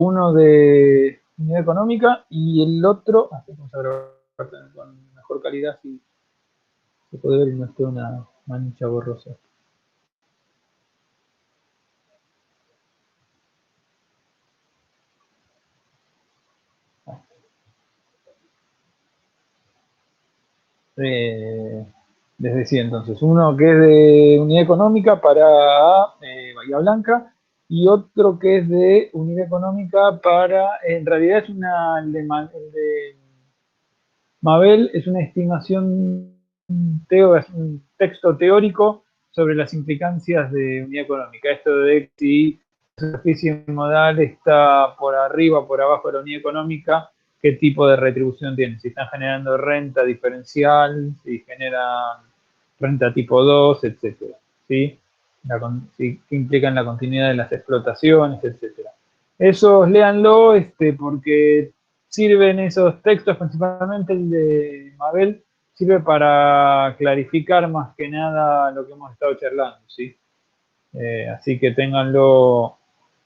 uno de unidad económica y el otro, vamos a grabar con mejor calidad si se puede ver y no esté una mancha borrosa. Les decía entonces, uno que es de unidad económica para Bahía Blanca y otro que es de unidad económica para, en realidad es una, el de Mabel es una estimación, es un texto teórico sobre las implicancias de unidad económica. Esto de si la superficie modal está por arriba o por abajo de la unidad económica, qué tipo de retribución tiene. Si están generando renta diferencial, si generan renta tipo 2, etcétera. ¿Sí? Si implican la continuidad de las explotaciones, etcétera. Esos léanlo porque sirven esos textos, principalmente el de Mabel, sirve para clarificar más que nada lo que hemos estado charlando, ¿sí? Así que ténganlo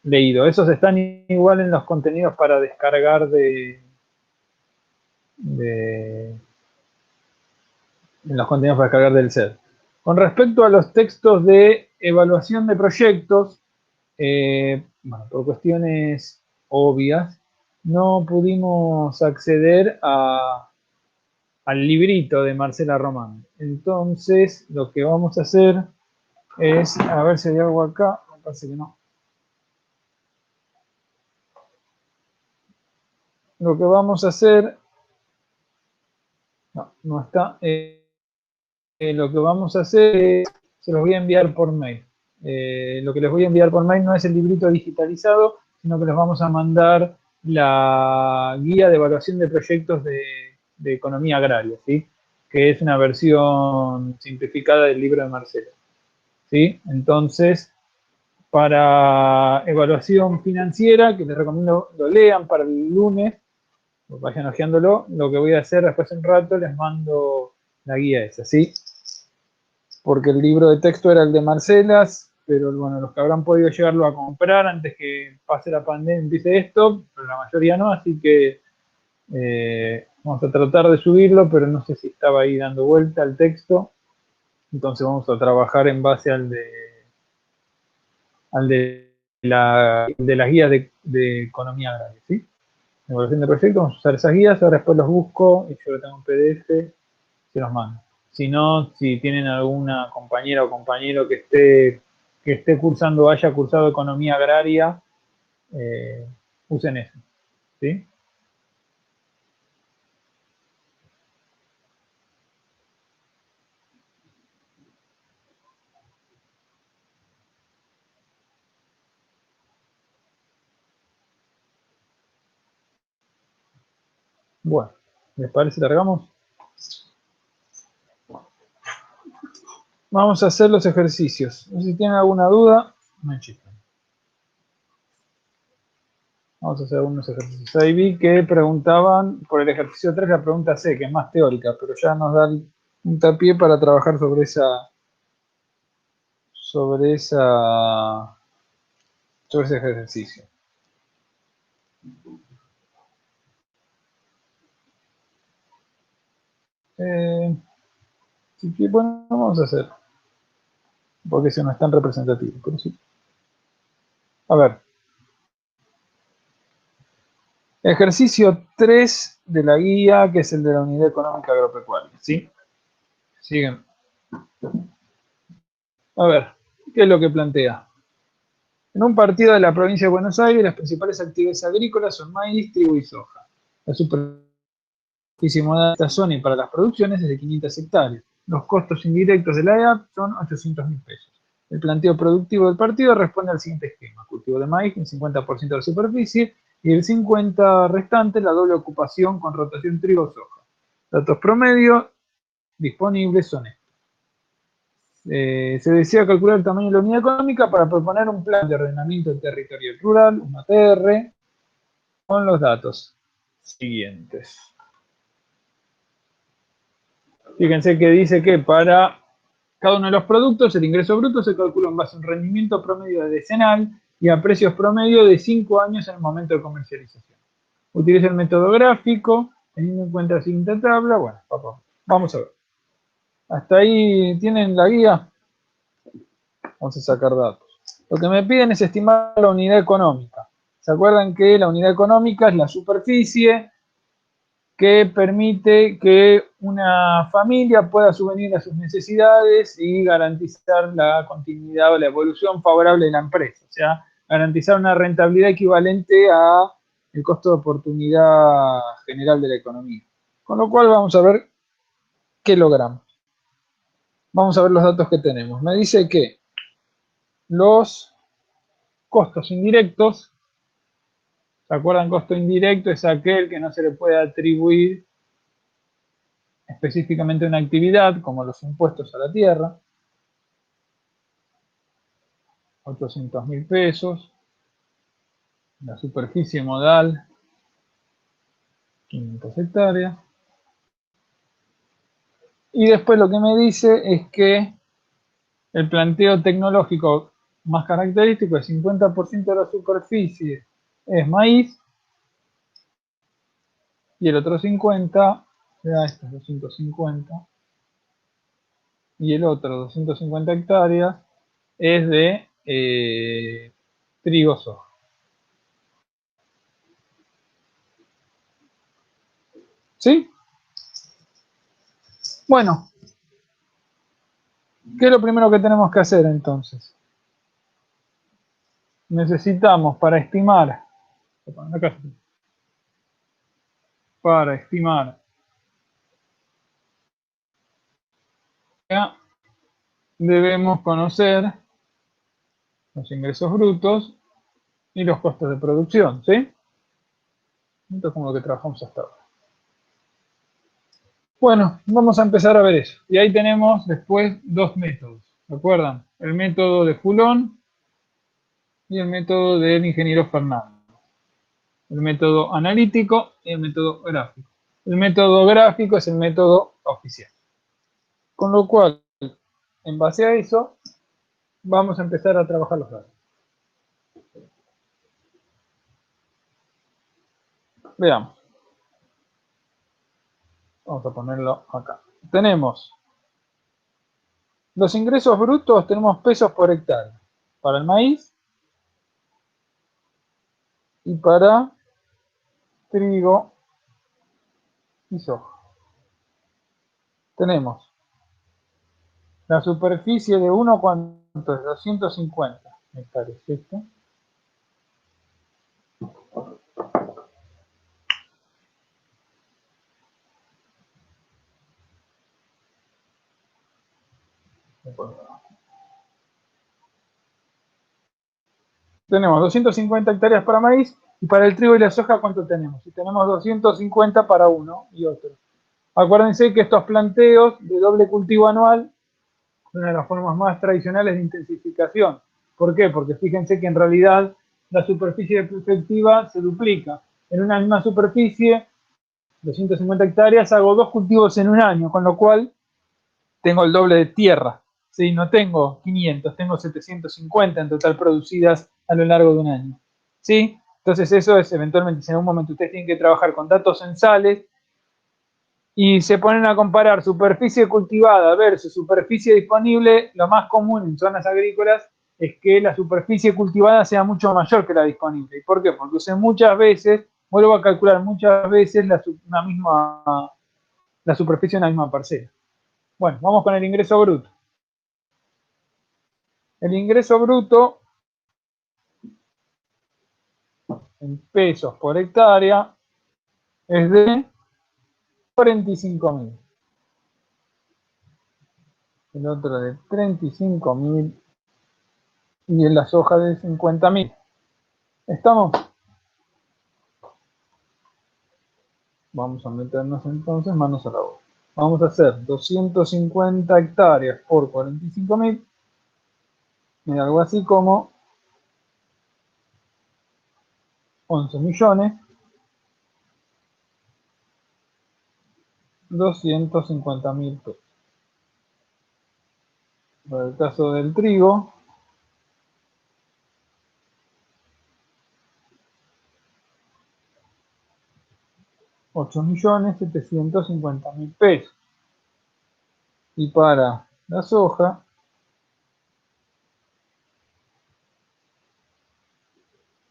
leído. Esos están igual en los contenidos para descargar en los contenidos para descargar del set. Con respecto a los textos de evaluación de proyectos, bueno, por cuestiones obvias, no pudimos acceder al librito de Marcela Román. Entonces, lo que vamos a hacer es, a ver si hay algo acá, me parece que no. Lo que vamos a hacer, no está. Lo que vamos a hacer es, se los voy a enviar por mail. Lo que les voy a enviar por mail no es el librito digitalizado, sino que les vamos a mandar la guía de evaluación de proyectos de economía agraria, ¿sí? Que es una versión simplificada del libro de Marcelo. ¿Sí? Entonces, para evaluación financiera, que les recomiendo lo lean para el lunes, vayan hojeándolo, lo que voy a hacer después de un rato, les mando la guía esa, ¿sí? Porque el libro de texto era el de Marcelas, pero bueno, los que habrán podido llegarlo a comprar antes que pase la pandemia, empiece esto, pero la mayoría no, así que vamos a tratar de subirlo, pero no sé si estaba ahí dando vuelta el texto, entonces vamos a trabajar en base al de las guías de economía agraria, ¿sí? Evaluación de proyectos, vamos a usar esas guías, ahora después los busco y yo lo tengo en PDF, se los mando. Si no, si tienen alguna compañera o compañero que esté cursando, haya cursado economía agraria, usen eso, ¿sí? Bueno, ¿les parece? ¿Largamos? Vamos a hacer los ejercicios. Si tienen alguna duda, me chispan. Vamos a hacer algunos ejercicios. Ahí vi que preguntaban por el ejercicio 3, la pregunta C, que es más teórica, pero ya nos da un puntapié para trabajar sobre ese ejercicio. Así que bueno, vamos a hacer, porque se no es tan representativo, pero sí. A ver. Ejercicio 3 de la guía, que es el de la Unidad Económica Agropecuaria, ¿sí? Siguen. A ver, ¿qué es lo que plantea? En un partido de la provincia de Buenos Aires, las principales actividades agrícolas son maíz, trigo y soja. La superficie modal de esta zona y para las producciones es de 500 hectáreas. Los costos indirectos de la EAP son 800.000 pesos. El planteo productivo del partido responde al siguiente esquema. Cultivo de maíz en 50% de la superficie y el 50% restante la doble ocupación con rotación trigo-soja. Datos promedio disponibles son estos. Se desea calcular el tamaño de la unidad económica para proponer un plan de ordenamiento territorial rural, un ATR, con los datos siguientes. Fíjense que dice que para cada uno de los productos el ingreso bruto se calcula en base a un rendimiento promedio decenal y a precios promedio de 5 años en el momento de comercialización. Utiliza el método gráfico, teniendo en cuenta la siguiente tabla. Bueno, papá, vamos a ver. Hasta ahí tienen la guía. Vamos a sacar datos. Lo que me piden es estimar la unidad económica. ¿Se acuerdan que la unidad económica es la superficie que permite que una familia pueda subvenir a sus necesidades y garantizar la continuidad o la evolución favorable de la empresa? O sea, garantizar una rentabilidad equivalente a el costo de oportunidad general de la economía. Con lo cual vamos a ver qué logramos. Vamos a ver los datos que tenemos. Me dice que los costos indirectos, ¿se acuerdan? Costo indirecto es aquel que no se le puede atribuir específicamente una actividad, como los impuestos a la tierra, 800.000 pesos, la superficie modal, 500 hectáreas, y después lo que me dice es que el planteo tecnológico más característico, el 50% de la superficie es maíz, y el otro 50, este es 250, y el otro 250 hectáreas es de trigo soja. ¿Sí? Bueno, ¿qué es lo primero que tenemos que hacer entonces? Necesitamos para estimar, debemos conocer los ingresos brutos y los costos de producción, ¿sí? Esto es como lo que trabajamos hasta ahora. Bueno, vamos a empezar a ver eso. Y ahí tenemos después dos métodos, ¿se acuerdan? El método de Fulón y el método del ingeniero Fernández. El método analítico y el método gráfico. El método gráfico es el método oficial. Con lo cual, en base a eso, vamos a empezar a trabajar los datos. Veamos. Vamos a ponerlo acá. Tenemos los ingresos brutos, tenemos pesos por hectárea para el maíz y para trigo y soja. Tenemos la superficie de uno, ¿cuánto es? 250 hectáreas, ¿cierto? Tenemos 250 hectáreas para maíz y para el trigo y la soja, ¿cuánto tenemos? Y tenemos 250 para uno y otro. Acuérdense que estos planteos de doble cultivo anual son una de las formas más tradicionales de intensificación. ¿Por qué? Porque fíjense que en realidad la superficie de perspectiva se duplica. En una misma superficie, 250 hectáreas, hago dos cultivos en un año, con lo cual tengo el doble de tierra. ¿Sí? No tengo 500, tengo 750 en total producidas a lo largo de un año. ¿Sí? Entonces eso es eventualmente, si en algún momento ustedes tienen que trabajar con datos censales y se ponen a comparar superficie cultivada versus superficie disponible, lo más común en zonas agrícolas es que la superficie cultivada sea mucho mayor que la disponible. ¿Y por qué? Porque usé muchas veces, vuelvo a calcular muchas veces la superficie de una misma parcela. Bueno, vamos con el ingreso bruto. El ingreso bruto en pesos por hectárea es de 45.000. El otro de 35.000 y en la soja de 50.000. ¿Estamos? Vamos a meternos entonces manos a la obra. Vamos a hacer 250 hectáreas por 45.000. Y algo así como 11.250.000 pesos. Para el caso del trigo, 8.750.000 pesos. Y para la soja,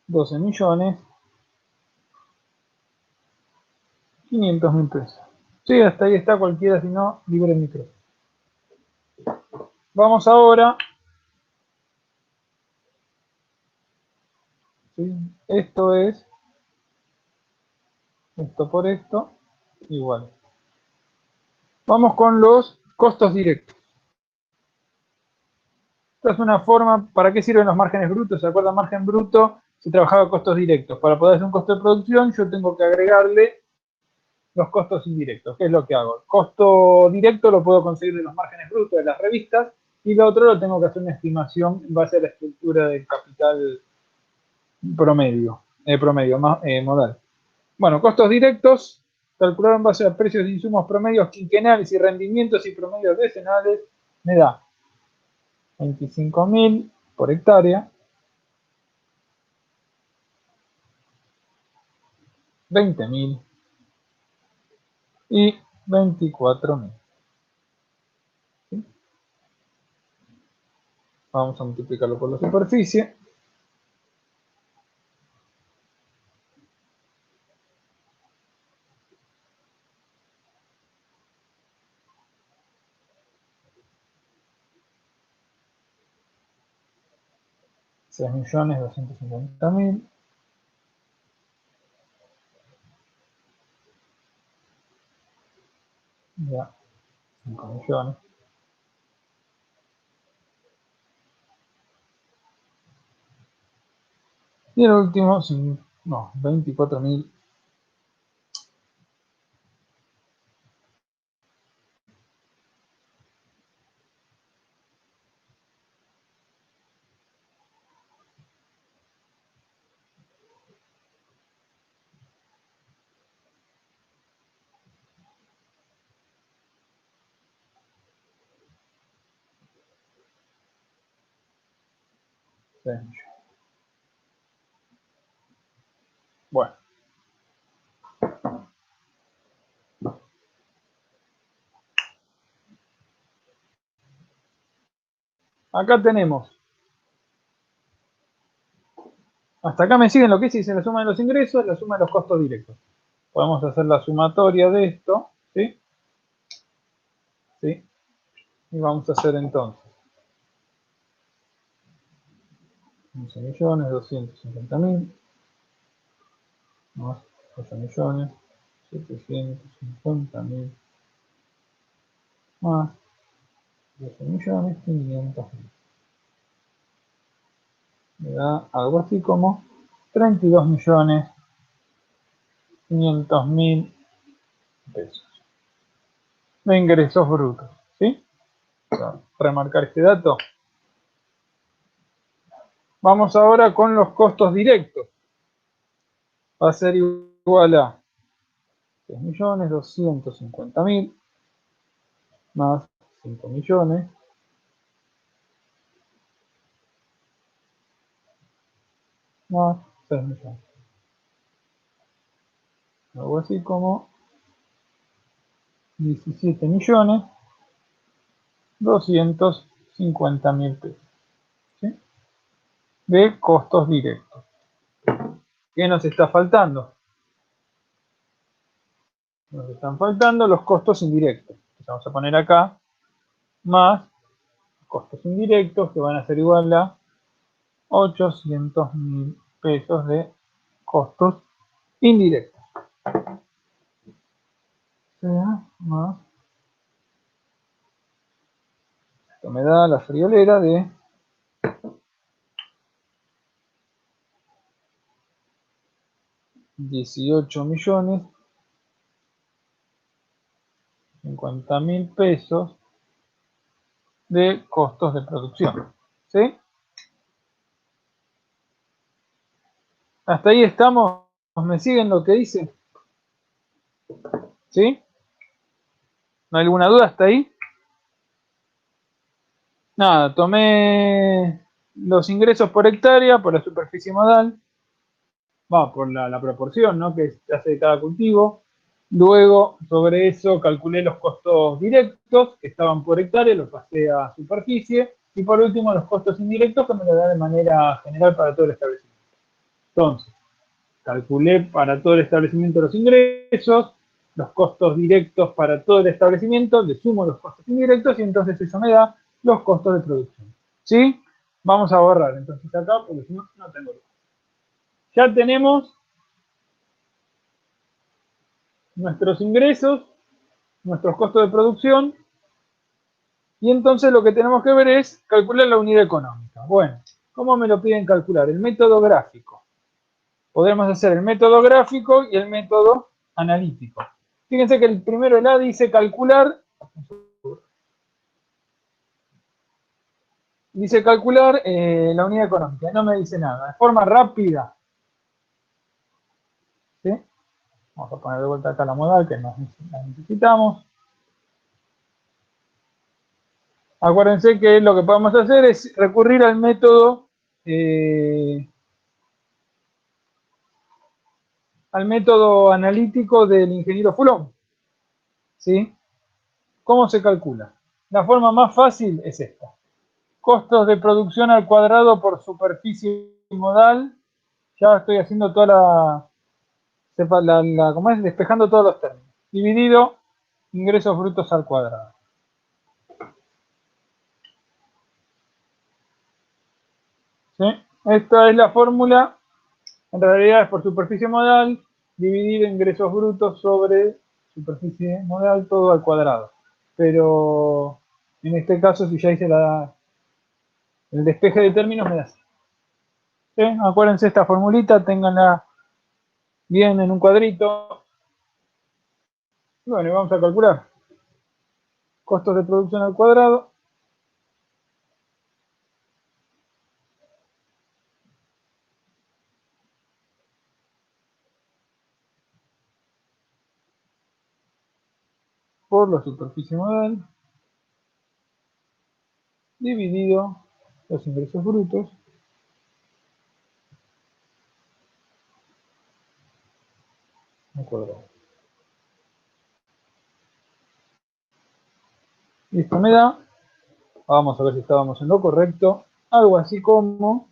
12.500.000 pesos. Sí, hasta ahí está, cualquiera, si no, libre el micro. Vamos ahora. ¿Sí? Esto es, esto por esto, igual. Vamos con los costos directos. Esta es una forma, ¿para qué sirven los márgenes brutos? ¿Se acuerdan? Margen bruto, se trabajaba costos directos. Para poder hacer un costo de producción, yo tengo que agregarle los costos indirectos. ¿Qué es lo que hago? El costo directo lo puedo conseguir de los márgenes brutos de las revistas y lo otro lo tengo que hacer una estimación en base a la estructura del capital promedio, modal. Bueno, costos directos, calculado en base a precios de insumos promedios quinquenales y rendimientos y promedios decenales, me da 25.000 por hectárea, 20.000 y 24.000. ¿Sí? Vamos a multiplicarlo por la superficie. $6.250.000. Ya, 5 millones. Y el último, no, 24.000. Bueno, acá tenemos. Hasta acá me siguen lo que dice la suma de los ingresos, la suma de los costos directos. Podemos hacer la sumatoria de esto, ¿sí? ¿Sí? Y vamos a hacer entonces 11.250.000 más 8.750.000 más 12.500.000. Me da algo así como 32.500.000 pesos de ingresos brutos. ¿Sí? Para remarcar este dato. Vamos ahora con los costos directos. Va a ser igual a 6.250.000 más 5 millones más 6 millones. Algo así como 17.250.000 pesos. ¿Sí? De costos directos. ¿Qué nos está faltando? Nos están faltando los costos indirectos. Entonces vamos a poner acá más costos indirectos que van a ser igual a 800.000 pesos de costos indirectos. Sea más. Esto me da la friolera de 18.050.000 pesos de costos de producción. ¿Sí? Hasta ahí estamos. ¿Me siguen lo que dice? ¿Sí? ¿No hay alguna duda hasta ahí? Nada, tomé los ingresos por hectárea, por la superficie modal, por la proporción, ¿no?, que se hace de cada cultivo. Luego, sobre eso, calculé los costos directos que estaban por hectárea, lo pasé a superficie. Y por último, los costos indirectos que me lo da de manera general para todo el establecimiento. Entonces, calculé para todo el establecimiento los ingresos, los costos directos para todo el establecimiento, le sumo los costos indirectos y entonces eso me da los costos de producción. ¿Sí? Vamos a borrar entonces acá porque si no, no tengo. Ya tenemos nuestros ingresos, nuestros costos de producción y entonces lo que tenemos que ver es calcular la unidad económica. Bueno, ¿cómo me lo piden calcular? El método gráfico. Podemos hacer el método gráfico y el método analítico. Fíjense que el primero el A dice calcular, la unidad económica, no me dice nada. De forma rápida, ¿sí? Vamos a poner de vuelta acá la modal que la necesitamos. Acuérdense que lo que podemos hacer es recurrir al método analítico del ingeniero Fulón. ¿Sí? ¿Cómo se calcula? La forma más fácil es esta. Costos de producción al cuadrado por superficie modal. Ya estoy haciendo toda ¿cómo es? Despejando todos los términos. Dividido ingresos brutos al cuadrado. ¿Sí? Esta es la fórmula. En realidad es por superficie modal dividido ingresos brutos sobre superficie modal todo al cuadrado. Pero en este caso, si ya hice el despeje de términos, me da así. ¿Sí? Acuérdense esta formulita, ténganla bien en un cuadrito. Bueno, y vamos a calcular. Costos de producción al cuadrado. Por la superficie modal. Dividido los ingresos brutos. Al cuadrado. Listo, me da. Vamos a ver si estábamos en lo correcto. Algo así como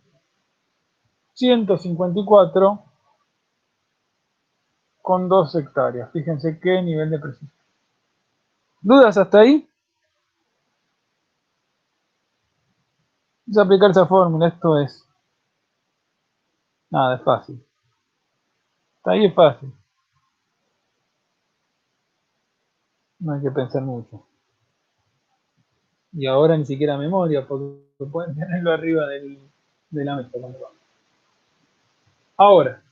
154,2 hectáreas. Fíjense qué nivel de precisión. ¿Dudas hasta ahí? Es aplicar esa fórmula, esto es. Nada, es fácil. Hasta ahí es fácil. No hay que pensar mucho. Y ahora ni siquiera memoria, porque pueden tenerlo arriba de la mesa. Ahora,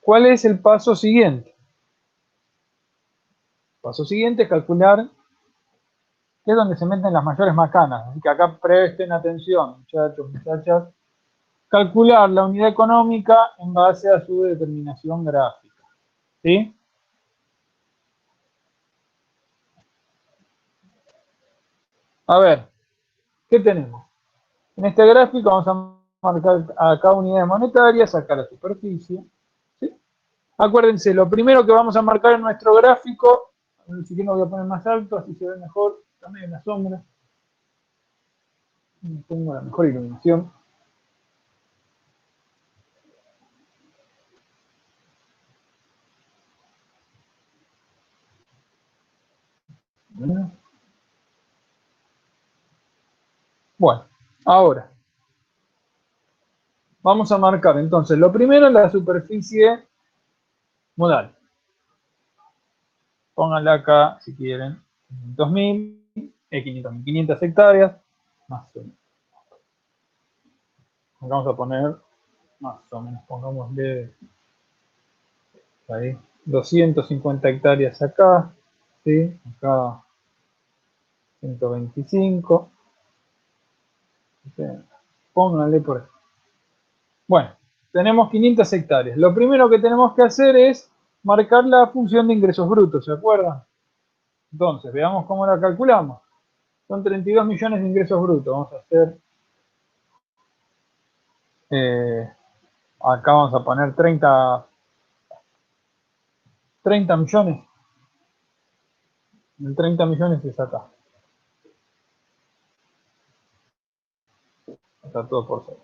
¿cuál es el paso siguiente? El paso siguiente es calcular qué es donde se meten las mayores macanas. Así que acá presten atención, muchachos, muchachas. Calcular la unidad económica en base a su determinación gráfica. ¿Sí? A ver, ¿qué tenemos? En este gráfico vamos a marcar acá unidades monetarias, acá la superficie. ¿Sí? Acuérdense, lo primero que vamos a marcar en nuestro gráfico, si quieren lo voy a poner más alto, así se ve mejor, también en la sombra. Tengo la mejor iluminación. Bueno, ahora vamos a marcar entonces lo primero la superficie modal. Pónganla acá si quieren. 500.000, 500.000, 500 hectáreas, más o menos. Vamos a poner más o menos, pongámosle ahí 250 hectáreas acá, ¿sí? Acá 125. ¿Sí? Pónganle por ahí. Bueno, tenemos 500 hectáreas. Lo primero que tenemos que hacer es marcar la función de ingresos brutos, ¿se acuerdan? Entonces, veamos cómo la calculamos. Son 32 millones de ingresos brutos. Vamos a hacer Acá vamos a poner 30 millones. El 30 millones es acá. Está todo por ser.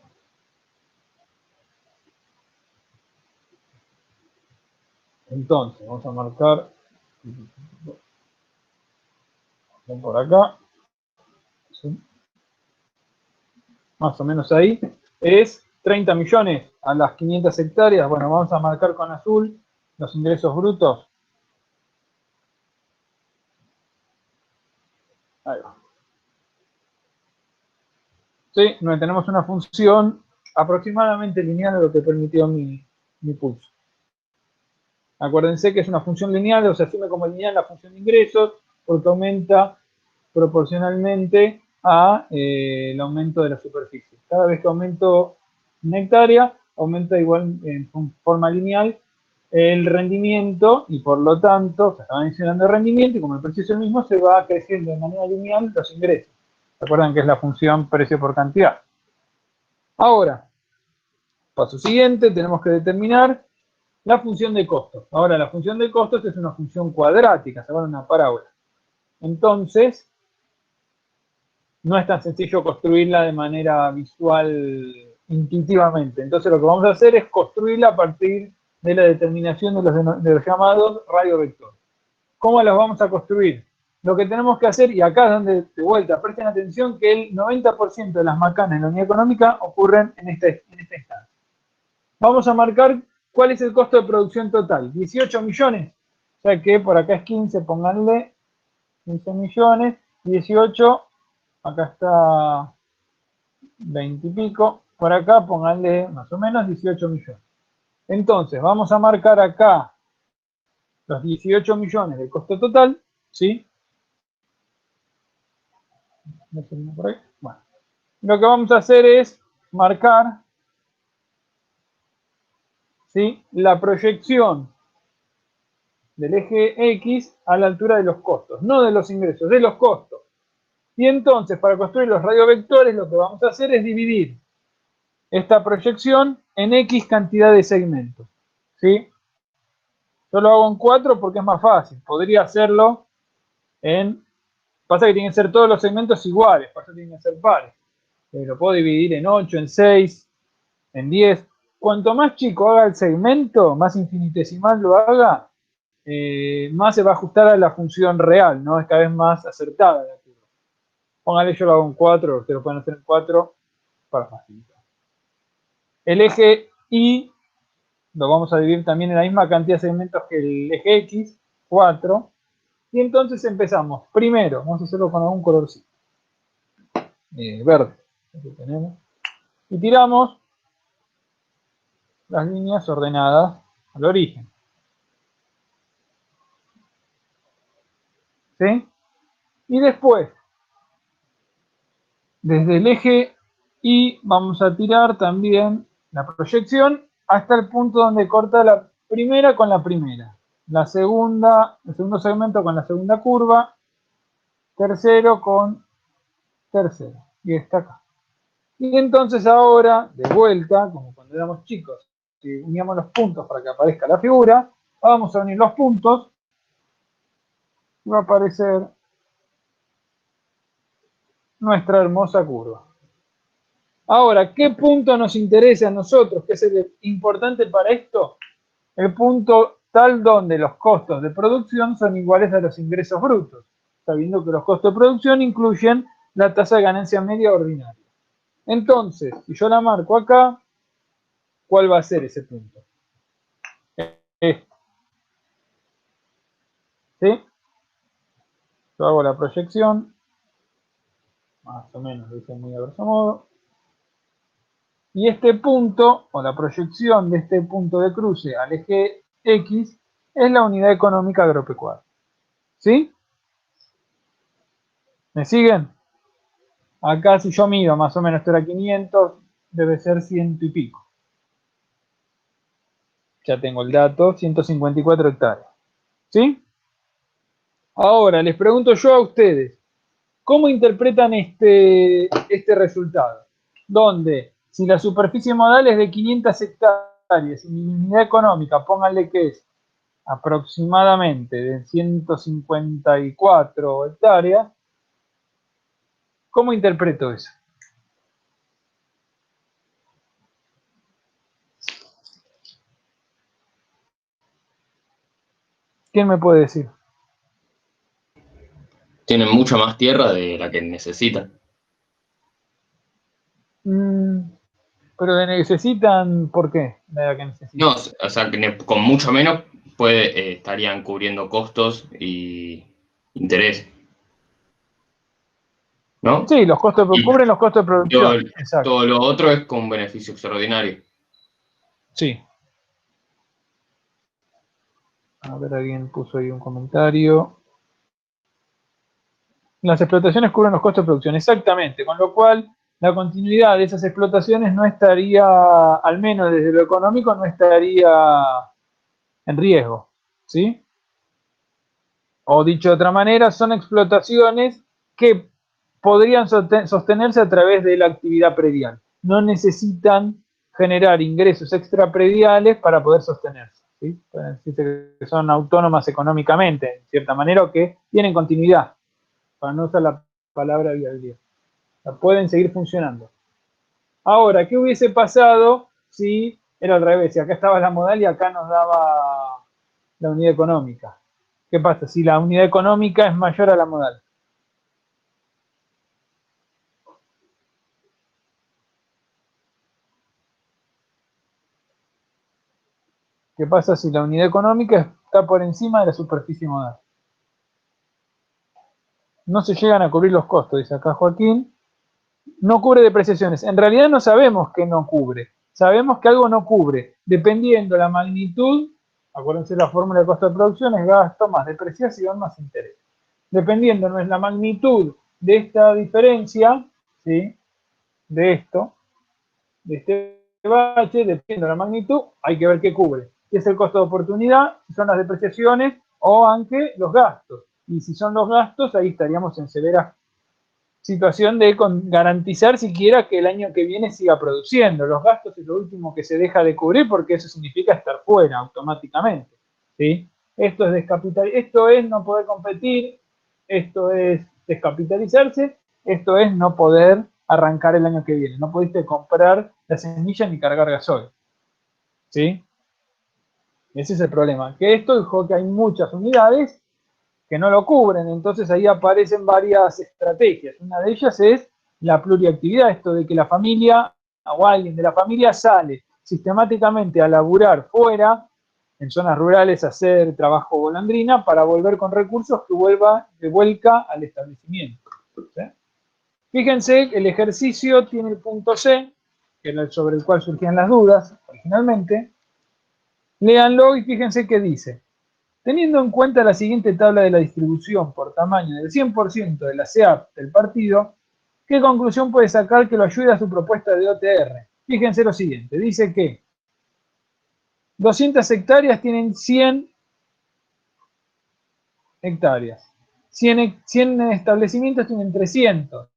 Entonces, vamos a marcar por acá. ¿Sí? Más o menos ahí. Es 30 millones a las 500 hectáreas. Bueno, vamos a marcar con azul los ingresos brutos. Ahí va. Sí, tenemos una función aproximadamente lineal a lo que permitió mi pulso. Acuérdense que es una función lineal, o se asume como lineal la función de ingresos, porque aumenta proporcionalmente a el aumento de la superficie. Cada vez que aumento una hectárea, aumenta igual en forma lineal el rendimiento y por lo tanto se está mencionando el rendimiento y como el precio es el mismo, se va creciendo de manera lineal los ingresos. Recuerdan que es la función precio por cantidad. Ahora, paso siguiente, tenemos que determinar la función de costos. Ahora, la función de costos es una función cuadrática, se llama una parábola. Entonces, no es tan sencillo construirla de manera visual, intuitivamente. Entonces, lo que vamos a hacer es construirla a partir de la determinación de los llamados radiovectores. ¿Cómo los vamos a construir? Lo que tenemos que hacer, y acá es donde, de vuelta, presten atención que el 90% de las macanas en la unidad económica ocurren en esta instancia. Vamos a marcar cuál es el costo de producción total. 18 millones. O sea que por acá es 15, pónganle 15 millones. 18, acá está 20 y pico. Por acá pónganle más o menos 18 millones. Entonces, vamos a marcar acá los 18 millones de costo total, ¿sí? Bueno, lo que vamos a hacer es marcar, ¿sí?, la proyección del eje X a la altura de los costos, no de los ingresos, de los costos. Y entonces, para construir los radiovectores, lo que vamos a hacer es dividir esta proyección en X cantidad de segmentos, ¿sí? Yo lo hago en 4 porque es más fácil. Podría hacerlo en... Pasa que tienen que ser todos los segmentos iguales, por eso tienen que ser pares. Lo puedo dividir en 8, en 6, en 10. Cuanto más chico haga el segmento, más infinitesimal lo haga, más se va a ajustar a la función real, ¿no? Es cada vez más acertada la curva. Póngale, yo lo hago en 4, ustedes lo pueden hacer en 4 para facilitar. El eje Y lo vamos a dividir también en la misma cantidad de segmentos que el eje X, 4. Y entonces empezamos. Primero, vamos a hacerlo con algún colorcito. Verde. Aquí tenemos. Y tiramos las líneas ordenadas al origen. ¿Sí? Y después, desde el eje Y vamos a tirar también la proyección hasta el punto donde corta la primera con la primera. La segunda, el segundo segmento con la segunda curva. Tercero con tercero. Y está acá. Y entonces ahora, de vuelta, como cuando éramos chicos, si uníamos los puntos para que aparezca la figura, vamos a unir los puntos y va a aparecer nuestra hermosa curva. Ahora, ¿qué punto nos interesa a nosotros? ¿Qué es el importante para esto? El punto tal donde los costos de producción son iguales a los ingresos brutos, sabiendo que los costos de producción incluyen la tasa de ganancia media ordinaria. Entonces, si yo la marco acá, ¿cuál va a ser ese punto? Este. ¿Sí? Yo hago la proyección, más o menos lo hice muy a grosso modo. Y este punto, o la proyección de este punto de cruce al eje X, es la unidad económica agropecuaria. ¿Sí? ¿Me siguen? Acá si yo mido más o menos, esto era 500, debe ser 100 y pico. Ya tengo el dato, 154 hectáreas. ¿Sí? Ahora, les pregunto yo a ustedes, ¿cómo interpretan este resultado? Donde Si la superficie modal es de 500 hectáreas y mi unidad económica, pónganle que es aproximadamente de 154 hectáreas, ¿cómo interpreto eso? ¿Quién me puede decir? Tienen mucha más tierra de la que necesitan. Pero necesitan, ¿por qué? De la que No, necesitan. o sea, que con mucho menos estarían cubriendo costos y interés, ¿no? Sí, los costos, Y cubren los costos de todo, producción, exacto. todo lo otro es con un beneficio extraordinario. Sí. A ver, alguien puso ahí un comentario. Las explotaciones cubren los costos de producción, exactamente, con lo cual la continuidad de esas explotaciones no estaría, al menos desde lo económico, no estaría en riesgo, ¿sí? O dicho de otra manera, son explotaciones que podrían sostenerse a través de la actividad predial. No necesitan generar ingresos extraprediales para poder sostenerse. ¿Sí? Que son autónomas económicamente, en cierta manera, o que tienen continuidad, para no usar la palabra viabilidad. O sea, pueden seguir funcionando. Ahora, ¿qué hubiese pasado si era al revés? Si acá estaba la modal y acá nos daba la unidad económica. ¿Qué pasa? Si la unidad económica es mayor a la modal. ¿Qué pasa si la unidad económica está por encima de la superficie modal? No se llegan a cubrir los costos, dice acá Joaquín. No cubre depreciaciones. En realidad no sabemos qué no cubre. Sabemos que algo no cubre. Dependiendo la magnitud, acuérdense la fórmula de costo de producción, es gasto más depreciación más interés. Dependiendo no es la magnitud de esta diferencia, ¿sí? De esto, de este bache, dependiendo de la magnitud, hay que ver qué cubre. Si es el costo de oportunidad, si son las depreciaciones o aunque los gastos. Y si son los gastos, ahí estaríamos en severa situación de garantizar siquiera que el año que viene siga produciendo. Los gastos es lo último que se deja de cubrir porque eso significa estar fuera automáticamente. ¿Sí? Esto es no poder competir, esto es descapitalizarse, esto es no poder arrancar el año que viene. No pudiste comprar la semilla ni cargar gasoil. ¿Sí? Ese es el problema. Que esto dijo que hay muchas unidades que no lo cubren, entonces ahí aparecen varias estrategias. Una de ellas es la pluriactividad, esto de que la familia o alguien de la familia sale sistemáticamente a laburar fuera, en zonas rurales, a hacer trabajo golondrina para volver con recursos que vuelva de vuelta al establecimiento. ¿Sí? Fíjense que el ejercicio tiene el punto C, que es sobre el cual surgían las dudas originalmente. Léanlo y fíjense qué dice. Teniendo en cuenta la siguiente tabla de la distribución por tamaño del 100% de la CEAP del partido, ¿qué conclusión puede sacar que lo ayude a su propuesta de OTR? Fíjense lo siguiente, dice que 200 hectáreas tienen 100 hectáreas, 100 establecimientos tienen 300,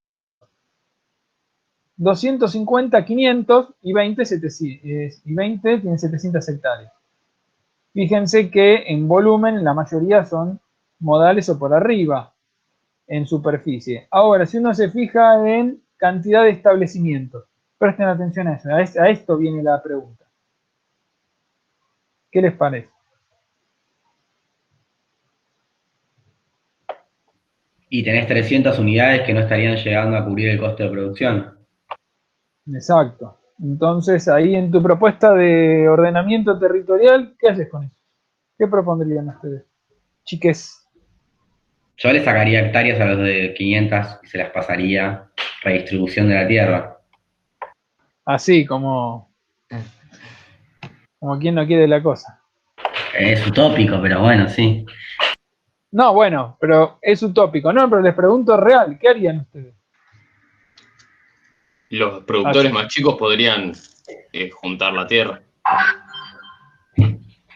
250, 500 y 20, 700, y 20 tienen 700 hectáreas. Fíjense que en volumen la mayoría son modales o por arriba en superficie. Ahora, si uno se fija en cantidad de establecimientos, presten atención a eso, a esto viene la pregunta. ¿Qué les parece? Y tenés 300 unidades que no estarían llegando a cubrir el costo de producción. Exacto. Entonces, ahí en tu propuesta de ordenamiento territorial, ¿qué haces con eso? ¿Qué propondrían ustedes? Chiques. Yo le sacaría hectáreas a los de 500 y se las pasaría redistribución de la tierra. Así como quien no quiere la cosa. Es utópico, pero bueno, sí. No, bueno, pero es utópico. No, pero les pregunto real, ¿qué harían ustedes? Los productores más chicos podrían juntar la tierra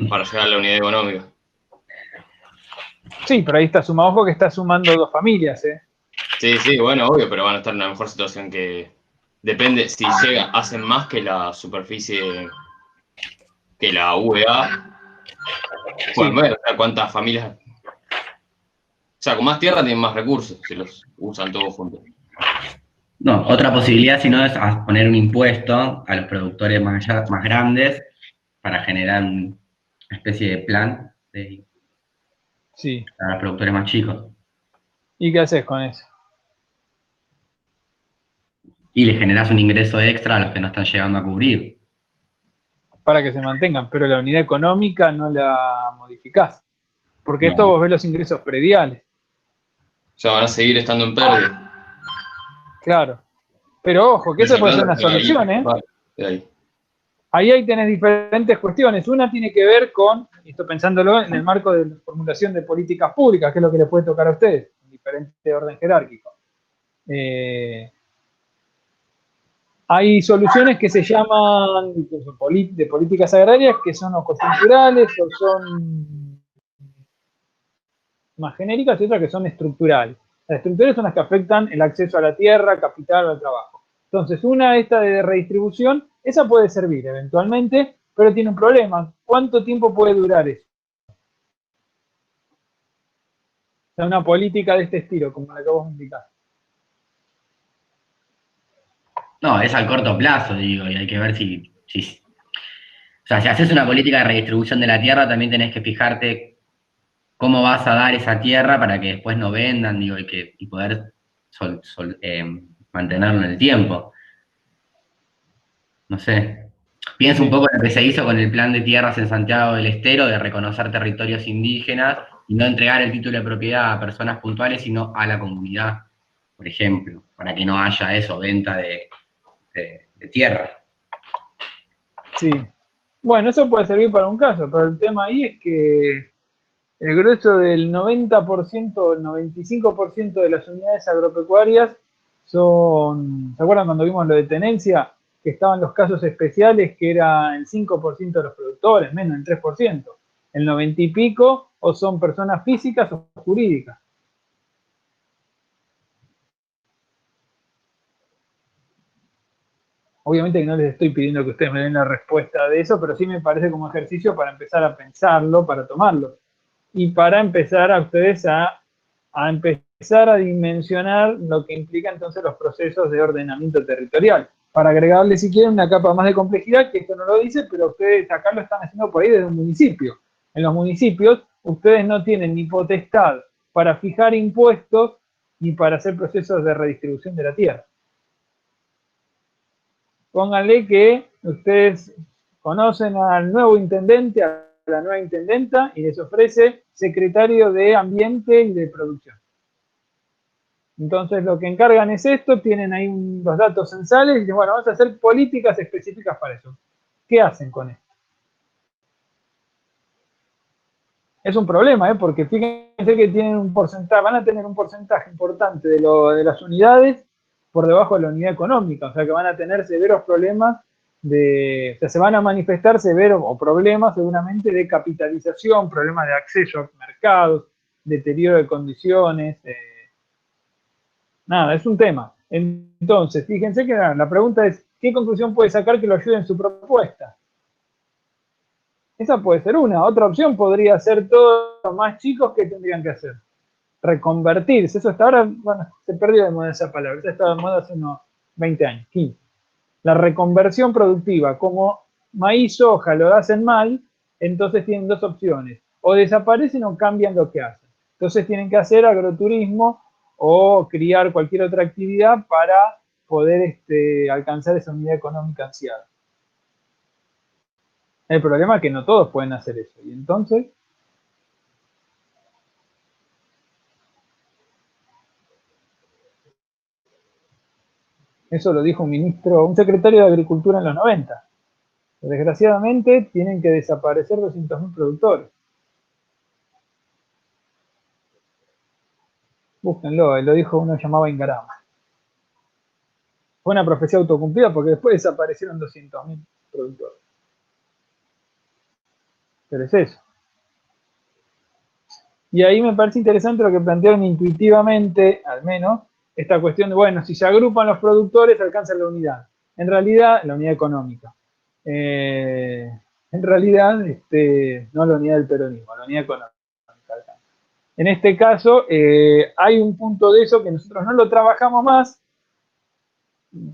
para llegar a la unidad económica. Sí, pero ahí está sumado ojo que está sumando dos familias, ¿eh? Sí, sí, bueno, obvio, pero van a estar en una mejor situación que depende, si hacen más que la superficie, que la UEA, pueden Sí, ver, o sea, cuántas familias, o sea, con más tierra tienen más recursos, si los usan todos juntos. No, otra posibilidad, si no, es poner un impuesto a los productores más grandes para generar una especie de plan sí. para los productores más chicos. ¿Y qué haces con eso? Y le generas un ingreso extra a los que no están llegando a cubrir. Para que se mantengan, pero la unidad económica no la modificás. Porque esto No, vos ves los ingresos prediales, O sea, van a seguir estando en pérdida. claro. Pero ojo, que Pero esa puede ser sacando una la guita, solución, ¿eh? vale, de ahí. Ahí tenés diferentes cuestiones. Una tiene que ver con, y esto pensándolo en el marco de la formulación de políticas públicas, que es lo que les puede tocar a ustedes, en diferente orden jerárquico. Hay soluciones que se llaman de políticas agrarias, que son o coyunturales o son más genéricas, y otras que son estructurales. Las estructurales son las que afectan el acceso a la tierra, capital o al trabajo. Entonces, una esta de redistribución, esa puede servir eventualmente, pero tiene un problema. ¿Cuánto tiempo puede durar eso? O sea, una política de este estilo, como la que vos indicás. no, es al corto plazo, digo, y hay que ver o sea, si haces una política de redistribución de la tierra, también tenés que fijarte cómo vas a dar esa tierra para que después no vendan, digo, y poder mantenerlo en el tiempo. No sé. Pienso un Sí, poco en lo que se hizo con el plan de tierras en Santiago del Estero, de reconocer territorios indígenas y no entregar el título de propiedad a personas puntuales, sino a la comunidad, por ejemplo, para que no haya eso, venta de tierra. sí. Bueno, eso puede servir para un caso, pero el tema ahí es que el grueso del 90% o el 95% de las unidades agropecuarias son, ¿se acuerdan cuando vimos lo de tenencia? Que estaban los casos especiales que era el 5% de los productores, menos el 3%. El 90 y pico o son personas físicas o jurídicas. Obviamente que no les estoy pidiendo que ustedes me den la respuesta de eso, pero sí me parece como ejercicio para empezar a pensarlo, para tomarlo. Y para empezar a ustedes a empezar a dimensionar lo que implica entonces los procesos de ordenamiento territorial. Para agregarle, si quieren, una capa más de complejidad, que esto no lo dice, pero ustedes acá lo están haciendo por ahí desde un municipio. En los municipios, ustedes no tienen ni potestad para fijar impuestos ni para hacer procesos de redistribución de la tierra. Pónganle que ustedes conocen al nuevo intendente, a la nueva intendenta, y les ofrece secretario de Ambiente y de Producción. Entonces lo que encargan es esto, tienen ahí los datos censales y dicen, bueno, vamos a hacer políticas específicas para eso. ¿Qué hacen con esto? Es un problema, porque fíjense que tienen un porcentaje, van a tener un porcentaje importante de las unidades por debajo de la unidad económica, o sea que van a tener severos problemas o sea, se van a manifestar severos o problemas seguramente de capitalización, problemas de acceso a mercados, deterioro de condiciones, nada, es un tema. Entonces, fíjense que la pregunta es, ¿qué conclusión puede sacar que lo ayude en su propuesta? Esa puede ser una. Otra opción podría ser todos los más chicos que tendrían que hacer. Reconvertirse. Eso hasta ahora, bueno, se perdió de moda esa palabra. Esa estaba de moda hace unos 20 años, 15. La reconversión productiva. Como maíz, soja lo hacen mal, entonces tienen dos opciones. O desaparecen o cambian lo que hacen. Entonces tienen que hacer agroturismo o criar cualquier otra actividad para poder alcanzar esa unidad económica ansiada. El problema es que no todos pueden hacer eso. Y entonces, eso lo dijo un secretario de Agricultura en los 90. Desgraciadamente, tienen que desaparecer 200.000 productores. Búsquenlo, lo dijo uno llamado Ingarama. Fue una profecía autocumplida porque después desaparecieron 200.000 productores. Pero es eso. Y ahí me parece interesante lo que plantearon intuitivamente, al menos, esta cuestión de, bueno, si se agrupan los productores, alcanza la unidad. En realidad, la unidad económica. En realidad, no la unidad del peronismo, la unidad económica. En este caso, hay un punto de eso que nosotros no lo trabajamos más,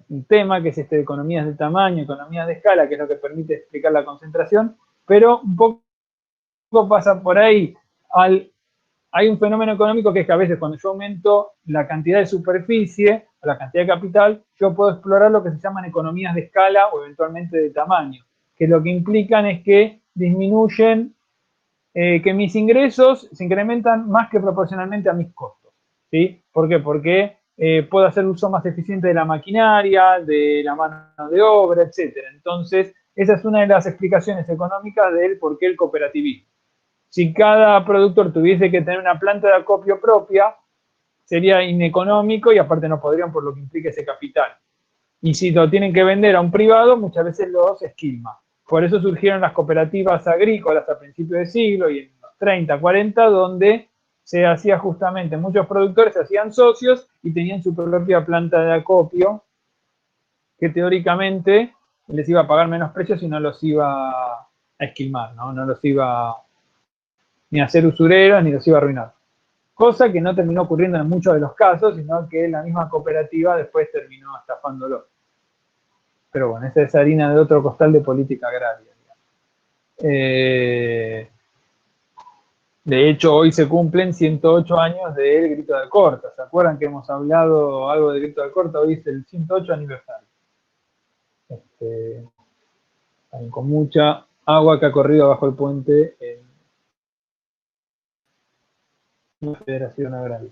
un tema que es de economías de tamaño, economías de escala, que es lo que permite explicar la concentración, pero un poco pasa por ahí. Hay un fenómeno económico que es que a veces cuando yo aumento la cantidad de superficie o la cantidad de capital, yo puedo explorar lo que se llaman economías de escala o eventualmente de tamaño, que lo que implican es que disminuyen, que mis ingresos se incrementan más que proporcionalmente a mis costos. ¿Sí? ¿Por qué? Porque puedo hacer uso más eficiente de la maquinaria, de la mano de obra, etc. Entonces, esa es una de las explicaciones económicas del por qué el cooperativismo. Si cada productor tuviese que tener una planta de acopio propia, sería ineconómico y aparte no podrían por lo que implica ese capital. Y si lo tienen que vender a un privado, muchas veces los esquilma. Por eso surgieron las cooperativas agrícolas a principios de siglo y en los 30, 40, donde se hacía justamente, muchos productores se hacían socios y tenían su propia planta de acopio, que teóricamente les iba a pagar menos precios y no los iba a esquilmar, ¿no? No los iba ni a hacer usureros ni los iba a arruinar. Cosa que no terminó ocurriendo en muchos de los casos, sino que la misma cooperativa después terminó estafándolo. Pero bueno, esa es harina de otro costal de política agraria. De hecho, hoy se cumplen 108 años del Grito de Alcorta. ¿Se acuerdan que hemos hablado algo del Grito de Alcorta? Hoy es el 108 aniversario. Con mucha agua que ha corrido bajo el puente en la Federación Agraria.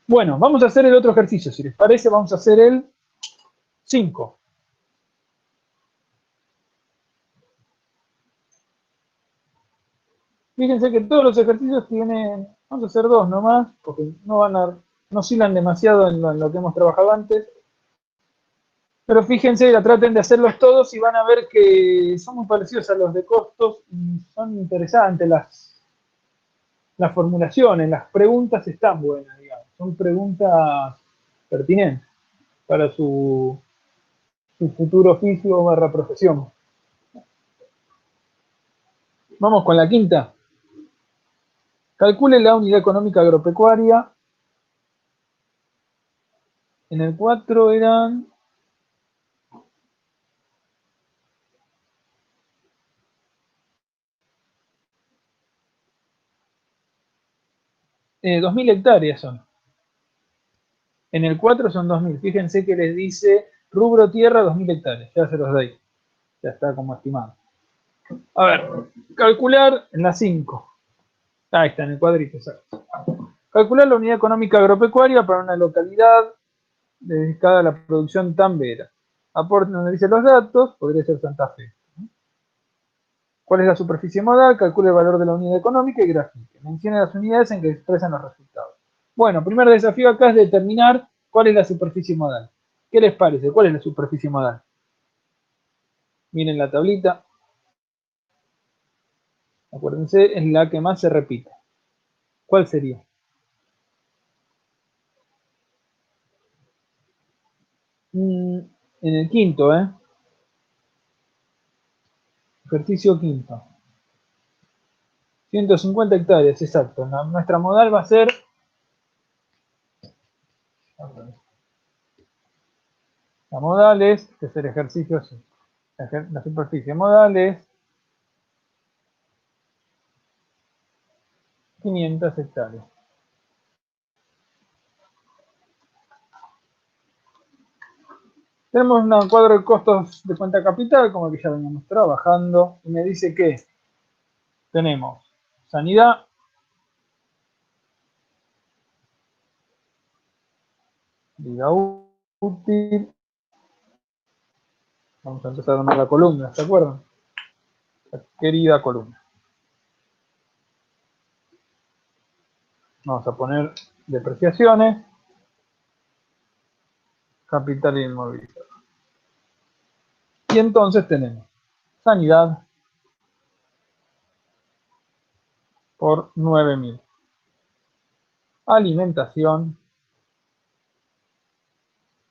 Bueno, vamos a hacer el otro ejercicio. Si les parece, vamos a hacer el 5. Fíjense que todos los ejercicios tienen, vamos a hacer 2 nomás, porque no oscilan demasiado en lo que hemos trabajado antes. Pero fíjense, traten de hacerlos todos y van a ver que son muy parecidos a los de costos y son interesantes las formulaciones, las preguntas están buenas, digamos. Son preguntas pertinentes para su futuro oficio barra profesión. Vamos con la quinta. Calcule la unidad económica agropecuaria. En el 4 eran 2.000 hectáreas son. En el 4 son 2.000. Fíjense que les dice rubro tierra 2.000 hectáreas. Ya se los doy. Ya está como estimado. A ver, calcular en la 5. Ahí está, en el cuadrito, exacto. Calcular la unidad económica agropecuaria para una localidad dedicada a la producción tambera. Aporte donde dice los datos, podría ser Santa Fe. ¿Cuál es la superficie modal? Calcule el valor de la unidad económica y grafique. Mencione las unidades en que expresan los resultados. Bueno, primer desafío acá es determinar cuál es la superficie modal. ¿Qué les parece? ¿Cuál es la superficie modal? Miren la tablita. Acuérdense, es la que más se repite. ¿Cuál sería? En el quinto, ejercicio quinto. 150 hectáreas, exacto. Nuestra modal va a ser... La modal es el ejercicio 5. La superficie modal es 500 hectáreas. Tenemos un cuadro de costos de cuenta capital, como el que ya veníamos trabajando, y me dice que tenemos sanidad, vida útil, vamos a empezar a armar la columna, ¿se acuerdan? La querida columna. Vamos a poner depreciaciones, capital inmobiliario. Y entonces tenemos sanidad por 9.000. Alimentación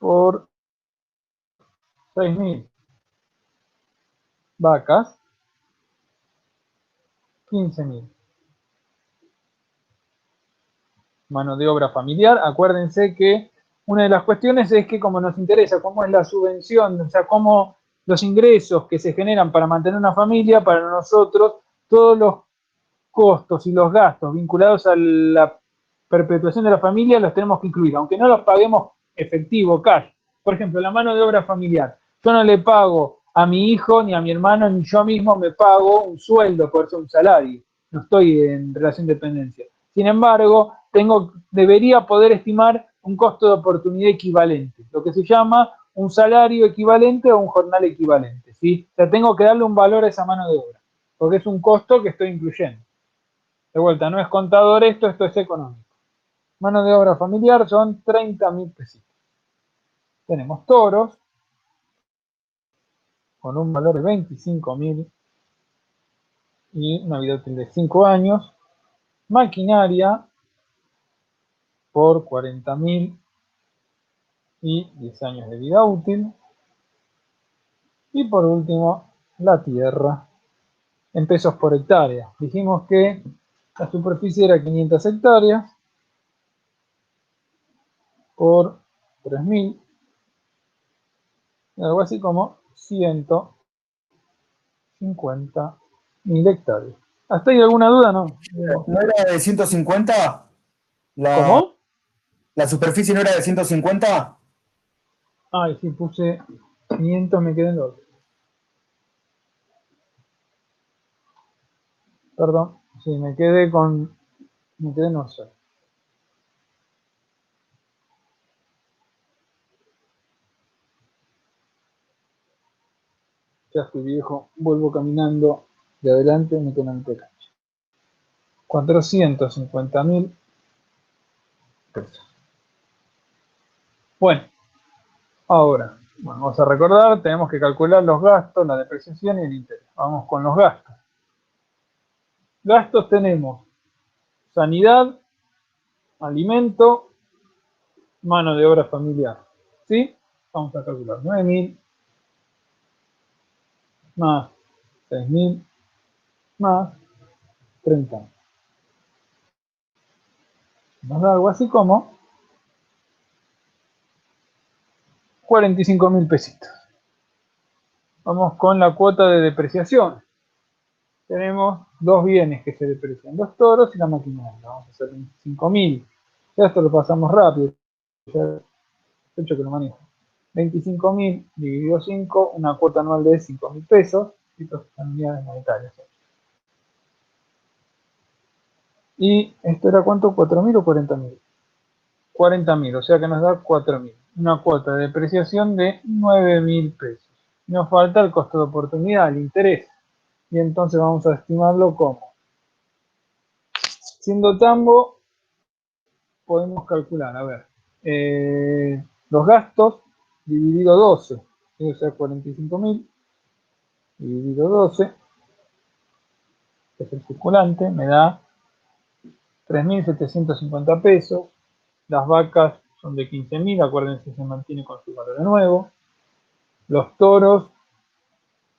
por 6.000. Vacas, 15.000. Mano de obra familiar. Acuérdense que una de las cuestiones es que como nos interesa cómo es la subvención, o sea, cómo los ingresos que se generan para mantener una familia, para nosotros, todos los costos y los gastos vinculados a la perpetuación de la familia los tenemos que incluir, aunque no los paguemos efectivo, cash. Por ejemplo, la mano de obra familiar. Yo no le pago a mi hijo, ni a mi hermano, ni yo mismo me pago un sueldo, por eso un salario. No estoy en relación de dependencia. Sin embargo, debería poder estimar un costo de oportunidad equivalente, lo que se llama un salario equivalente o un jornal equivalente, ¿sí? O sea, tengo que darle un valor a esa mano de obra, porque es un costo que estoy incluyendo. De vuelta, no es contador esto es económico. Mano de obra familiar son 30.000 pesitos. Tenemos toros con un valor de 25.000 y una vida útil de 5 años. Maquinaria por 40.000 y 10 años de vida útil. Y por último, la tierra en pesos por hectárea. Dijimos que la superficie era 500 hectáreas por 3.000, algo así como 150.000 hectáreas. ¿Hasta ahí alguna duda? No. ¿No era de 150? ¿Cómo? ¿La superficie no era de 150? Ay, sí, puse 500, me quedé en dos. Perdón, sí, me quedé no sé. Ya estoy viejo, vuelvo caminando de adelante, me quedo en cancha. 450.000 pesos. Bueno, ahora, vamos a recordar, tenemos que calcular los gastos, la depreciación y el interés. Vamos con los gastos. Gastos tenemos sanidad, alimento, mano de obra familiar. ¿Sí? Vamos a calcular 9.000 más 6.000 más 30. Nos da algo así como 45.000 pesitos. Vamos con la cuota de depreciación. Tenemos dos bienes que se deprecian, los toros y la maquinaria. Vamos a hacer 25.000. Ya esto lo pasamos rápido. Ya he hecho que lo manejo. 25.000 dividido 5, una cuota anual de 5.000 pesos. Estas son unidades monetarias. Y esto era cuánto, 4.000 o 40.000. 40.000, o sea que nos da 4.000. Una cuota de depreciación de 9.000 pesos. Nos falta el costo de oportunidad, el interés. Y entonces vamos a estimarlo como. Siendo tambo, podemos calcular, a ver, los gastos dividido 12, o sea, 45.000 dividido 12, que es el circulante, me da 3.750 pesos. Las vacas son de 15.000, acuérdense, se mantiene con su valor de nuevo. Los toros,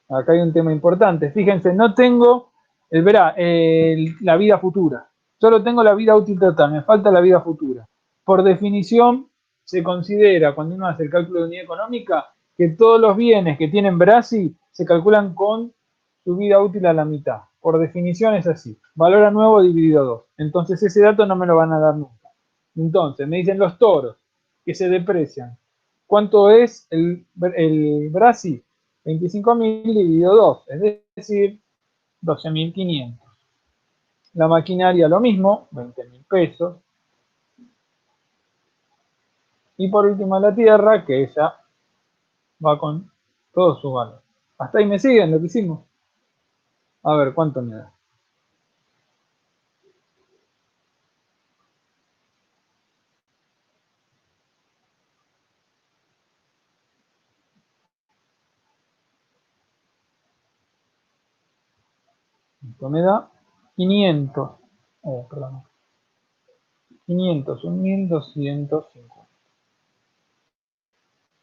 acá hay un tema importante, fíjense, no tengo la vida futura, solo tengo la vida útil total, me falta la vida futura. Por definición, se considera, cuando uno hace el cálculo de unidad económica, que todos los bienes que tienen Brasi se calculan con su vida útil a la mitad. Por definición es así, valor a nuevo dividido 2. Entonces ese dato no me lo van a dar nunca. Entonces me dicen los toros que se deprecian. ¿Cuánto es el Brasi? 25.000 dividido 2, es decir, 12.500. La maquinaria lo mismo, 20.000 pesos. Y por último la tierra, que ella va con todo su valor. Hasta ahí me siguen lo que hicimos. A ver, ¿cuánto me da? Esto me da 500. Perdón. 500, 1.250.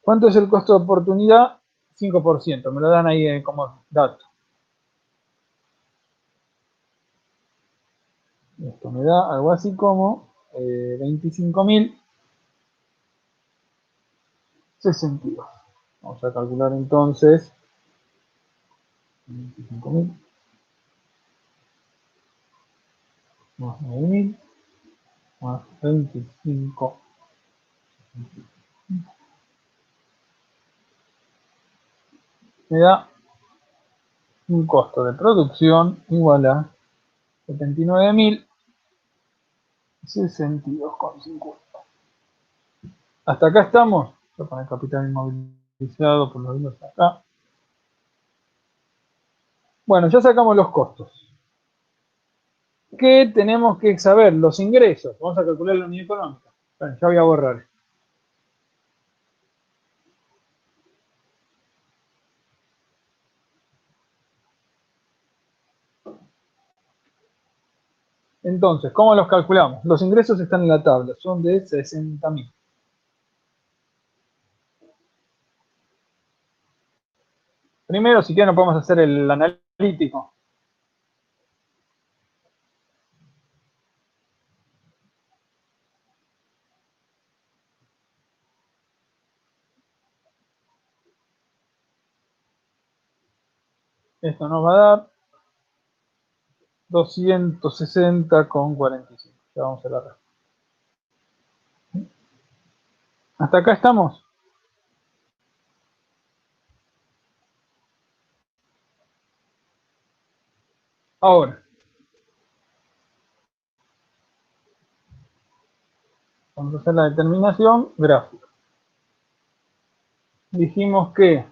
¿Cuánto es el costo de oportunidad? 5%, me lo dan ahí como dato. Esto me da algo así como 25.062. Vamos a calcular entonces 25.000 más 9.000 más 25. Me da un costo de producción igual a 79.062,50. Hasta acá estamos. Voy a poner capital inmovilizado por los hilos acá. Bueno, ya sacamos los costos. ¿Qué tenemos que saber? Los ingresos. Vamos a calcular la unidad económica. Bueno, ya voy a borrar. Entonces, ¿cómo los calculamos? Los ingresos están en la tabla, son de 60.000. Primero, si quieren, podemos hacer el analítico. Esto nos va a dar 260,45. Ya vamos a la respuesta. ¿Hasta acá estamos? Ahora, vamos a hacer la determinación gráfica. Dijimos que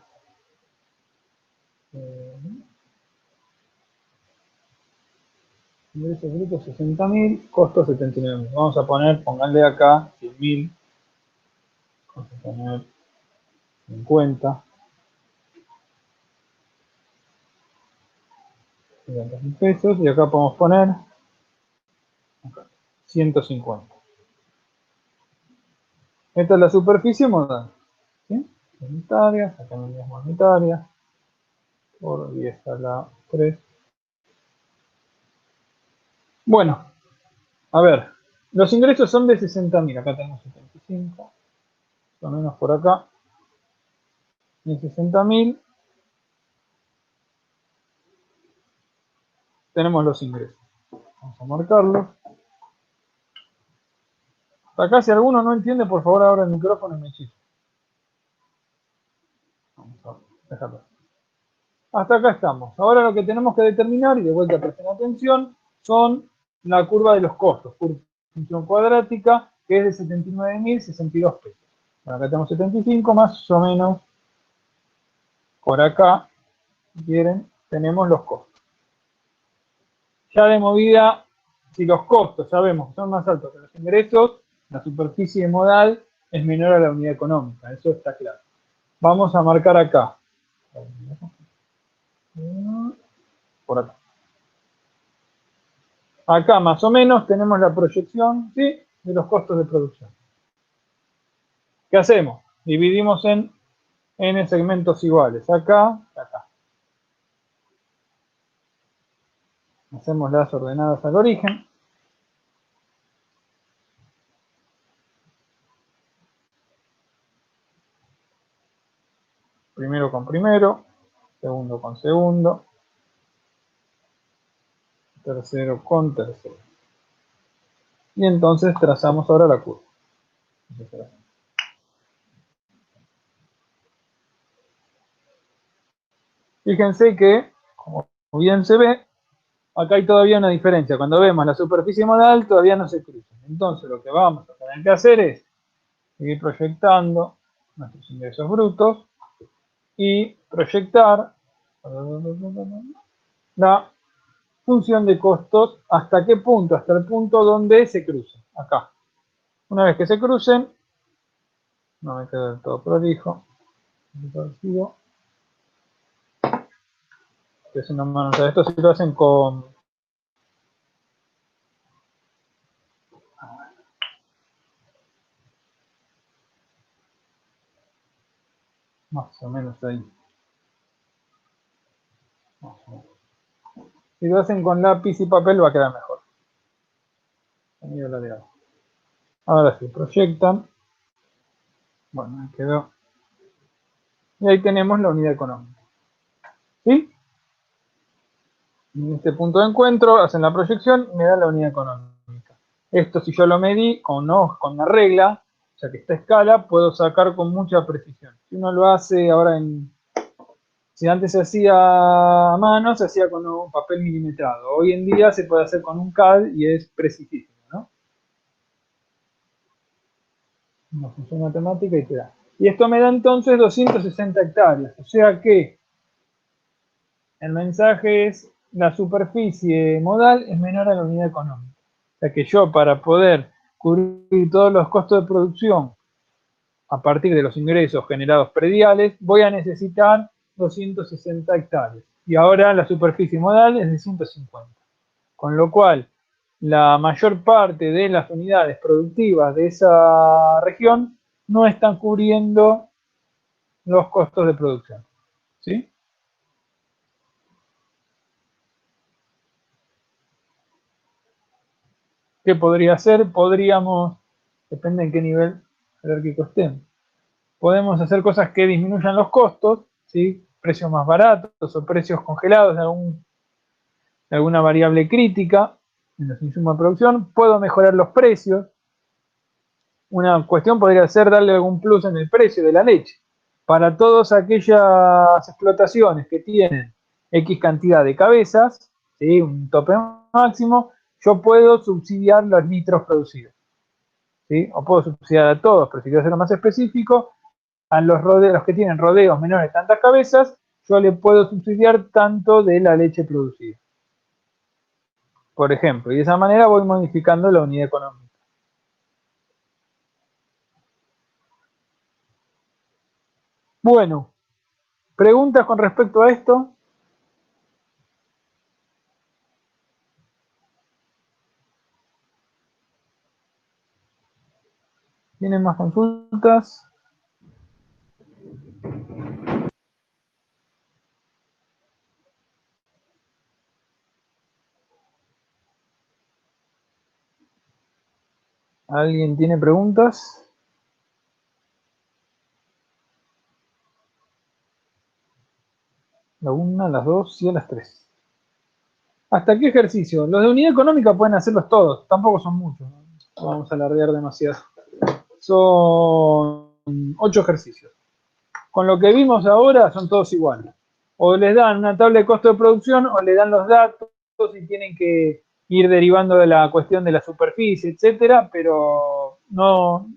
ingresos brutos 60.000, costos 79.000. Vamos a poner, pónganle acá 100.000, vamos a poner 50, 50.000 pesos, y acá podemos poner acá, 150. Esta es la superficie modal. ¿Sí? Monetaria, acá unidades monetarias, por 10 a la 3. Bueno, a ver, los ingresos son de 60.000, acá tenemos 75, lo menos por acá, y 60.000 tenemos los ingresos. Vamos a marcarlos. Acá si alguno no entiende, por favor abra el micrófono y me chifla. Vamos a dejarlo. Hasta acá estamos. Ahora lo que tenemos que determinar, y de vuelta presten atención, son la curva de los costos, función cuadrática, que es de 79.062 pesos. Bueno, acá tenemos 75, más o menos por acá, si quieren, tenemos los costos. Ya de movida, si los costos sabemos que son más altos que los ingresos, la superficie modal es menor a la unidad económica, eso está claro. Vamos a marcar acá. Por acá. Acá más o menos tenemos la proyección, ¿sí?, de los costos de producción. ¿Qué hacemos? Dividimos en n segmentos iguales. Acá, acá. Hacemos las ordenadas al origen. Primero con primero, segundo con segundo, tercero con tercero. Y entonces trazamos ahora la curva. Fíjense que, como bien se ve, acá hay todavía una diferencia. Cuando vemos la superficie modal, todavía no se cruzan. Entonces lo que vamos a tener que hacer es seguir proyectando nuestros ingresos brutos y proyectar la función de costos hasta qué punto, hasta el punto donde se crucen, acá. Una vez que se crucen, no me queda del todo prolijo, es una mano, o sea, esto sí lo hacen con Más o menos ahí. Más o menos. Si lo hacen con lápiz y papel va a quedar mejor. Ahora sí, proyectan. Bueno, ahí quedó. Y ahí tenemos la unidad económica. ¿Sí? En este punto de encuentro hacen la proyección y me da la unidad económica. Esto si yo lo medí con una regla, ya que esta escala, puedo sacar con mucha precisión. Si uno lo hace ahora si antes se hacía a mano, se hacía con un papel milimetrado. Hoy en día se puede hacer con un CAD y es precisísimo, ¿no? Una función matemática y te da. Y esto me da entonces 260 hectáreas. O sea que el mensaje es la superficie modal es menor a la unidad económica. O sea que yo para poder cubrir todos los costos de producción a partir de los ingresos generados prediales, voy a necesitar 260 hectáreas. Y ahora la superficie modal es de 150. Con lo cual, la mayor parte de las unidades productivas de esa región no están cubriendo los costos de producción. ¿Sí? ¿Qué podría hacer? Podríamos, depende en qué nivel jerárquico estemos. Podemos hacer cosas que disminuyan los costos, ¿sí? Precios más baratos o precios congelados de alguna variable crítica en los insumos de producción. Puedo mejorar los precios. Una cuestión podría ser darle algún plus en el precio de la leche. Para todas aquellas explotaciones que tienen X cantidad de cabezas, ¿sí? Un tope máximo, yo puedo subsidiar los litros producidos. ¿Sí? O puedo subsidiar a todos, pero si quiero hacerlo más específico, a los que tienen rodeos menores de tantas cabezas, yo le puedo subsidiar tanto de la leche producida. Por ejemplo, y de esa manera voy modificando la unidad económica. Bueno, ¿preguntas con respecto a esto? ¿Tienen más consultas? ¿Alguien tiene preguntas? La 1, las 2 y a las 3. ¿Hasta qué ejercicio? Los de unidad económica pueden hacerlos todos, tampoco son muchos. No vamos a alardear demasiado. Son 8 ejercicios. Con lo que vimos ahora son todos iguales. O les dan una tabla de costo de producción o le dan los datos y tienen que ir derivando de la cuestión de la superficie, etcétera, pero no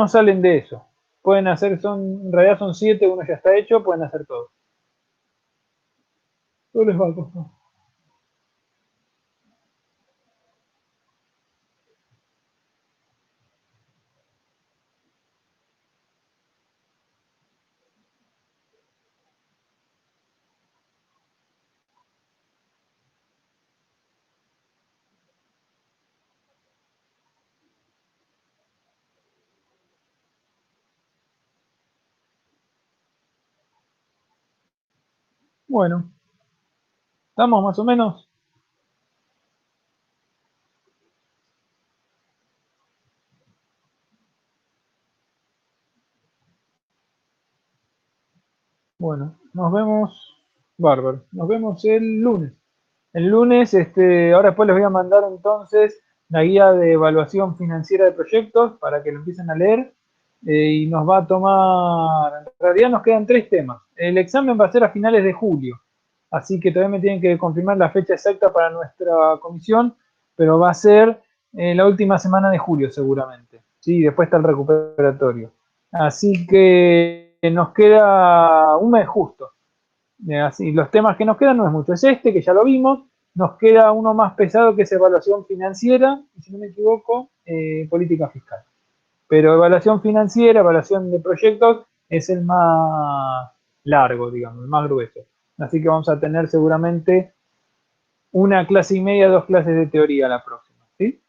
salen de eso. Pueden hacer, en realidad son 7, uno ya está hecho, pueden hacer todo. Todo les va a costar. Bueno, ¿estamos más o menos? Bueno, nos vemos, bárbaro. Nos vemos el lunes. El lunes, ahora después les voy a mandar entonces la guía de evaluación financiera de proyectos para que lo empiecen a leer. Y nos va a tomar, en realidad nos quedan 3 temas. El examen va a ser a finales de julio, así que todavía me tienen que confirmar la fecha exacta para nuestra comisión, pero va a ser la última semana de julio seguramente. Sí, después está el recuperatorio. Así que nos queda un mes justo. Así, los temas que nos quedan no es mucho, es este que ya lo vimos, nos queda uno más pesado que es evaluación financiera, y si no me equivoco, política fiscal. Pero evaluación financiera, evaluación de proyectos es el más largo, digamos, el más grueso. Así que vamos a tener seguramente una clase y media, 2 clases de teoría la próxima, ¿sí?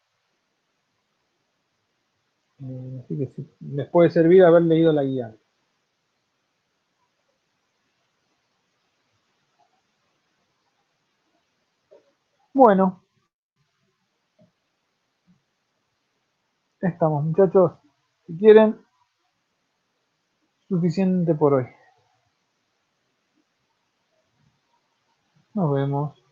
Así que sí, les puede servir haber leído la guía. Bueno, estamos, muchachos. Si quieren, suficiente por hoy. Nos vemos.